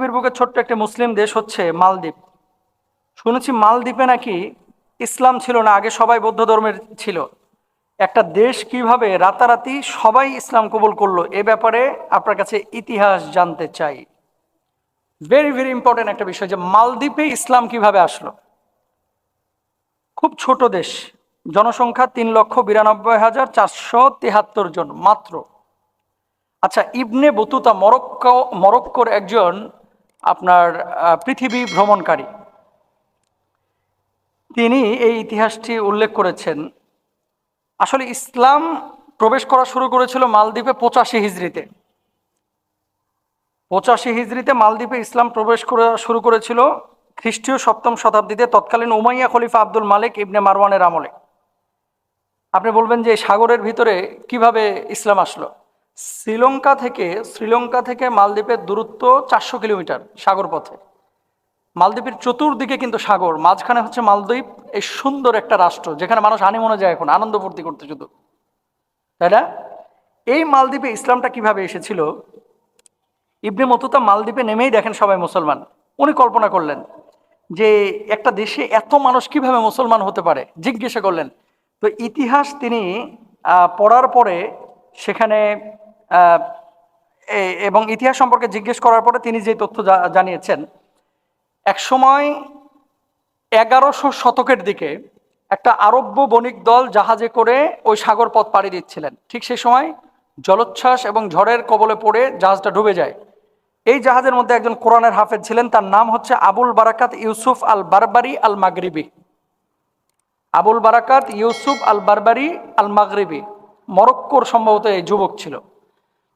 পৃথিবীর বুকে ছোট্ট একটি মুসলিম দেশ হচ্ছে মালদ্বীপ। শুনেছি মালদ্বীপে নাকি ইসলাম ছিল না, আগে সবাই বৌদ্ধ ধর্মের ছিল। একটা দেশ কিভাবে রাতারাতি সবাই ইসলাম কবুল করলো, এ ব্যাপারে আপনার কাছে ইতিহাস জানতে চাই। ভেরি ভেরি ইম্পর্টেন্ট একটা বিষয় যে মালদ্বীপে ইসলাম কিভাবে আসলো। খুব ছোট দেশ, জনসংখ্যা 3,92,473 জন মাত্র। আচ্ছা, ইবনে বতুতা মরক্কোর একজন আপনার পৃথিবী ভ্রমণকারী, তিনি এই ইতিহাসটি উল্লেখ করেছেন। আসলে ইসলাম প্রবেশ করা শুরু করেছিল মালদ্বীপে 85 হিজরিতে। 85 হিজরিতে মালদ্বীপে ইসলাম প্রবেশ করা শুরু করেছিল খ্রিস্টীয় 7ম শতাব্দীতে তৎকালীন উমাইয়া খলিফা আব্দুল মালিক ইবনে মারওয়ানের আমলে। আপনি বলবেন যে সাগরের ভিতরে কিভাবে ইসলাম আসলো। শ্রীলঙ্কা থেকে মালদ্বীপের দূরত্ব 400 কিলোমিটার সাগর পথে। মালদ্বীপের চতুর্দিকে কিন্তু সাগর, মাঝখানে হচ্ছে মালদ্বীপ। এই সুন্দর একটা রাষ্ট্র যেখানে মানুষ হানিমুনে যায় এখন আনন্দ ফুর্তি করতে শুধু, তাই না? এই মালদ্বীপে ইসলামটা কিভাবে এসেছিল। ইবনে বতুতা মালদ্বীপে নেমেই দেখেন সবাই মুসলমান। উনি কল্পনা করলেন যে একটা দেশে এত মানুষ কিভাবে মুসলমান হতে পারে, জিজ্ঞাসা করলেন। তো ইতিহাস তিনি পড়ার পরে সেখানে আহ, এবং ইতিহাস সম্পর্কে জিজ্ঞেস করার পরে তিনি যে তথ্য জানিয়েছেন, একসময় 1100 শতকের দিকে একটা আরব্য বণিক দল জাহাজে করে ওই সাগর পথ পাড়ি দিচ্ছিলেন। ঠিক সেই সময় জলোচ্ছ্বাস এবং ঝড়ের কবলে পড়ে জাহাজটা ডুবে যায়। এই জাহাজের মধ্যে একজন কোরআনের হাফেজ ছিলেন, তার নাম হচ্ছে আবুল বারাকাত ইউসুফ আল বারবারি আল মাগরিবি। আবুল বারাকাত ইউসুফ আল বারবারি আল মাগরিবি মরক্কোর সম্ভবত এই যুবক ছিল।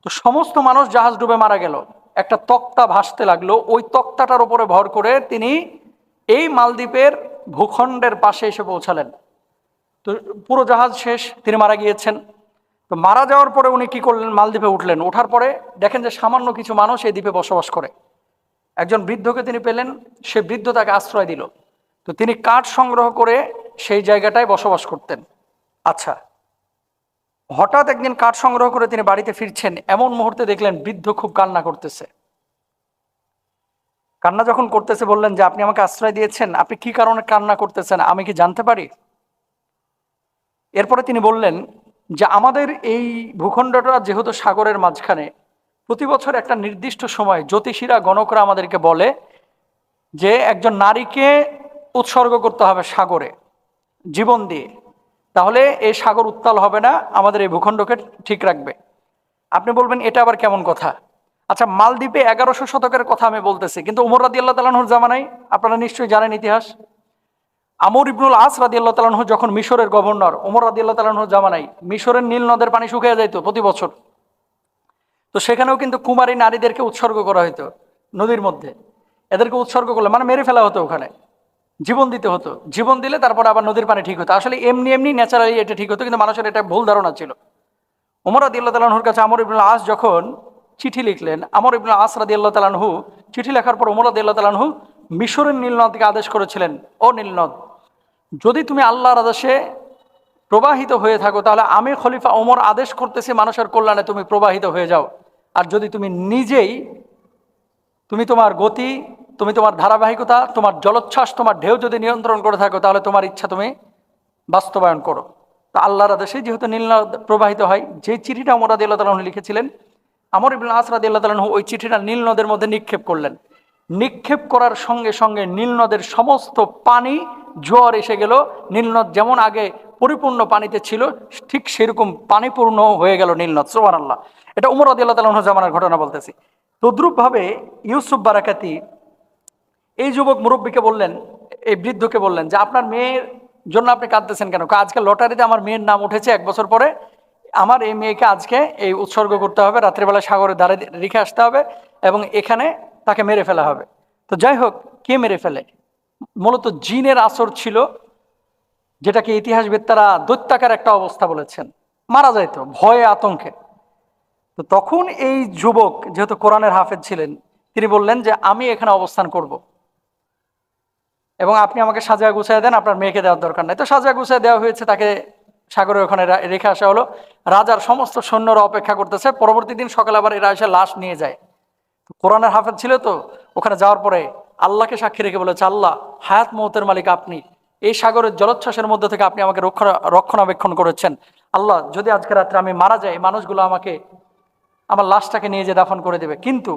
তো সমস্ত মানুষ জাহাজ ডুবে মারা গেল, একটা তক্তা ভাসতে লাগলো। ওই তক্তাটার উপরে ভর করে তিনি এই মালদ্বীপের ভূখণ্ডের পাশে এসে পৌঁছালেন। তো পুরো জাহাজ শেষ, তিনি মারা গিয়েছেন। তো মারা যাওয়ার পরে উনি কি করলেন, মালদ্বীপে উঠলেন। ওঠার পরে দেখেন যে সামান্য কিছু মানুষ এই দ্বীপে বসবাস করে। একজন বৃদ্ধকে তিনি পেলেন, সে বৃদ্ধ তাকে আশ্রয় দিল। তো তিনি কাঠ সংগ্রহ করে সেই জায়গাটায় বসবাস করতেন। আচ্ছা, হঠাৎ একদিন কাঠ সংগ্রহ করে তিনি বাড়িতে ফিরছেন, এমন মুহূর্তে দেখলেন বৃদ্ধ খুব কান্না করতেছে। কান্না যখন করতেছে বললেন যে আপনি আমাকে আশ্রয় দিয়েছেন, আপনি কি কারণে কান্না করতেছেন, আমি কি জানতে পারি? এরপরে তিনি বললেন যে আমাদের এই ভূখণ্ডটা যেহেতু সাগরের মাঝখানে, প্রতি বছর একটা নির্দিষ্ট সময় জ্যোতিষীরা গণকরা আমাদেরকে বলে যে একজন নারীকে উৎসর্গ করতে হবে সাগরে জীবন দিয়ে, তাহলে এই সাগর উত্তাল হবে না, আমাদের এই ভূখণ্ডকে ঠিক রাখবে। আপনি বলবেন এটা আবার কেমন কথা। আচ্ছা, মালদ্বীপে 1100 শতকের কথা আমি বলতেছি, কিন্তু উমর রাদিয়াল্লাহু তাআলা আনহুর জামানায়, আপনারা নিশ্চয়ই জানেন ইতিহাস, আমর ইবনুল আস রাদিয়াল্লাহু তাআলা আনহু যখন মিশরের গভর্নর, ওমর রাদিয়াল্লাহু তাআলা আনহুর জামানায় মিশরের নীল নদের পানি শুকিয়ে যাইতো প্রতি বছর। তো সেখানেও কিন্তু কুমারী নারীদেরকে উৎসর্গ করা হতো নদীর মধ্যে। এদেরকে উৎসর্গ করলে মানে মেরে ফেলা হতো, ওখানে জীবন দিতে হতো। জীবন দিলে তারপর আবার নদীর পানি ঠিক হতো। আসলে এমনি এমনি ন্যাচারালি এটা ঠিক হতো, কিন্তু মানুষের এটা ভুল ধারণা ছিল। ওমর রাদিয়াল্লাহু তাআলা আনহুর কাছে আমর ইবনুল আস যখন চিঠি লিখলেন, আমর ইবনুল আস রাদিয়াল্লাহু তাআলা আনহু চিঠি লেখার পর ওমর রাদিয়াল্লাহু তাআলা আনহু মিশরের নীল নদকে আদেশ করেছিলেন, ও নীল নদ, যদি তুমি আল্লাহর আদেশে প্রবাহিত হয়ে থাকো, তাহলে আমি খলিফা ওমর আদেশ করতেছি মানুষের কল্যাণে তুমি প্রবাহিত হয়ে যাও। আর যদি তুমি নিজেই, তুমি তোমার গতি, তুমি তোমার ধারাবাহিকতা, তোমার জলোচ্ছ্বাস, তোমার ঢেউ যদি নিয়ন্ত্রণ করে থাকো, তাহলে তোমার ইচ্ছা তুমি বাস্তবায়ন করো। তা আল্লাহর আদেশে যেহেতু নীল নদ প্রবাহিত হয়, যে চিঠিটা ওমর রাদিয়াল্লাহু তাআলা আনহু লিখেছিলেন, আমর ইবনে আস রাদিয়াল্লাহু তাআলা আনহু ওই চিঠিটা নীল নদের মধ্যে নিক্ষেপ করলেন। নিক্ষেপ করার সঙ্গে সঙ্গে নীল নদের সমস্ত পানি জোয়ার এসে গেল। নীল নদ যেমন আগে পরিপূর্ণ পানিতে ছিল, ঠিক সেরকম পানিপূর্ণ হয়ে গেল নীল নদ। সুবহানাল্লাহ। এটা ওমর রাদিয়াল্লাহু তাআলা আনহু জামানার ঘটনা বলতেছি। তদ্রূপভাবে ইউসুফ বারাকাতি এই যুবক মুরব্বীকে বললেন, এই বৃদ্ধকে বললেন যে আপনার মেয়ের জন্য আপনি কাঁদতেছেন কেন? আজকে লটারিতে আমার মেয়ের নাম উঠেছে, 1 বছর পরে আমার এই মেয়েকে আজকে এই উৎসর্গ করতে হবে, রাত্রিবেলা সাগরের ধারে রেখে আসতে হবে এবং এখানে তাকে মেরে ফেলা হবে। তো যাই হোক, কে মেরে ফেলে? মূলত জিনের আসর ছিল, যেটাকে ইতিহাসবেত্তারা দৈত্যাকার একটা অবস্থা বলেছেন। মারা যাইতো ভয়ে আতঙ্কে। তো তখন এই যুবক যেহেতু কোরআনের হাফেজ ছিলেন, তিনি বললেন যে আমি এখানে অবস্থান করব এবং আপনি আমাকে সাজা গুছায় দেন, আপনার মেয়েকে দেওয়ার দরকার নাই। তো সাজা গুছায় দেওয়া হয়েছে, তাকে সাগরের ওখানে রেখে আসা হলো। রাজার সমস্ত সৈন্যরা অপেক্ষা করতেছে। পরবর্তী দিন সকালে আবার এরা এসে লাশ নিয়ে যায়। কোরআনের হাফেজ ছিল, তো ওখানে যাওয়ার পরে আল্লাহকে সাক্ষী রেখে বলেছে, আল্লাহ, হায়াত মৌতের মালিক আপনি, এই সাগরের জলোচ্ছ্বাসের মধ্যে থেকে আপনি আমাকে রক্ষণাবেক্ষণ করেছেন। আল্লাহ, যদি আজকে রাত্রে আমি মারা যাই, এই মানুষগুলো আমাকে আমার লাশটাকে নিয়ে যে দাফন করে দেবে, কিন্তু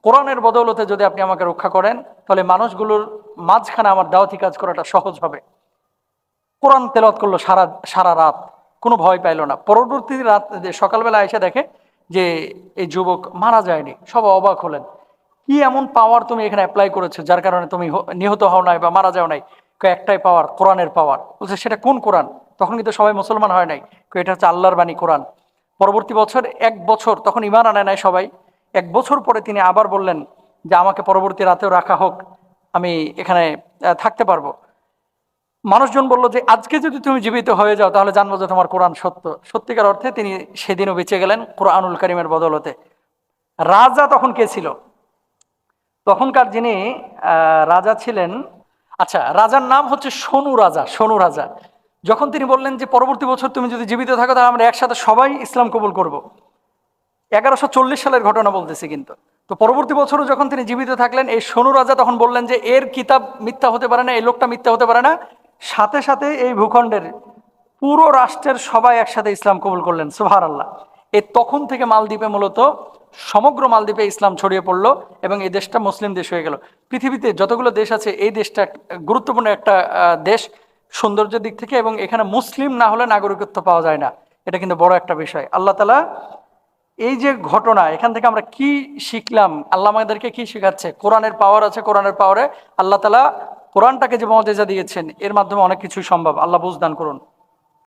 কোরআনের বদৌলতে যদি আপনি আমাকে রক্ষা করেন, তাহলে মানুষগুলোর মাঝখানে আমার দাওয়াতি কাজ করাটা সহজ হবে। কোরআন তেলাওয়াত করলো সারা সারা রাত, কোনো ভয় পাইল না। পরবর্তী রাত সকালবেলা এসে দেখে যে এই যুবক মারা যায়নি। সব অবাক হলেন, কি এমন পাওয়ার তুমি এখানে অ্যাপ্লাই করেছো যার কারণে তুমি নিহত হও নাই বা মারা যাও নাই? একটাই পাওয়ার, কোরআনের পাওয়ার। বলছে, সেটা কোন কোরআন? তখন কিন্তু সবাই মুসলমান হয় নাই। এটা হচ্ছে আল্লাহর বাণী কোরআন। পরবর্তী বছর 1 বছর, তখন ঈমান আনে নাই সবাই। 1 বছর পরে তিনি আবার বললেন যে আমাকে পরবর্তী রাতেও রাখা হোক, আমি এখানে থাকতে পারবো। মানুষজন বলল যে আজকে যদি তুমি জীবিত হয়ে যাও তাহলে জানবো যে তোমার কোরআন সত্য। সত্যিকার অর্থে তিনি সেদিনও বেঁচে গেলেন কোরআনুল কারীমের বদৌলতে। রাজা তখন কে ছিল? তখনকার যিনি রাজা ছিলেন, আচ্ছা, রাজার নাম হচ্ছে সনু রাজা। সনু রাজা যখন তিনি বললেন যে পরবর্তী বছর তুমি যদি জীবিত থাকো তাহলে আমরা একসাথে সবাই ইসলাম কবুল করব, 1140 সালের ঘটনা বলতেছি কিন্তু। তো পরবর্তী বছরও যখন তিনি জীবিত থাকলেন, এই সনু রাজা তখন বললেন যে এর কিতাব মিথ্যা হতে পারে না, এই লোকটা মিথ্যা হতে পারে না। সাথে সাথে এই ভূখণ্ডের পুরো রাষ্ট্রের সবাই একসাথে ইসলাম কবুল করলেন। সুবহানাল্লাহ। এই তখন থেকে মালদ্বীপে মূলত সমগ্র মালদ্বীপে ইসলাম ছড়িয়ে পড়লো এবং এই দেশটা মুসলিম দেশ হয়ে গেল। পৃথিবীতে যতগুলো দেশ আছে এই দেশটা গুরুত্বপূর্ণ একটা দেশ সৌন্দর্যের দিক থেকে, এবং এখানে মুসলিম না হলে নাগরিকত্ব পাওয়া যায় না। এটা কিন্তু বড় একটা বিষয়। আল্লাহ তাআলা এই যে ঘটনা, এখান থেকে আমরা কি শিখলাম? আল্লাহ আমাদেরকে কি শেখাচ্ছে? কোরআনের পাওয়ার আছে, কোরআনের পাওয়ারে আল্লাহ তাআলা কোরআনটাকে যে মর্যাদা দিয়েছেন, এর মাধ্যমে অনেক কিছুই সম্ভব। আল্লাহ বুঝ দান করুন।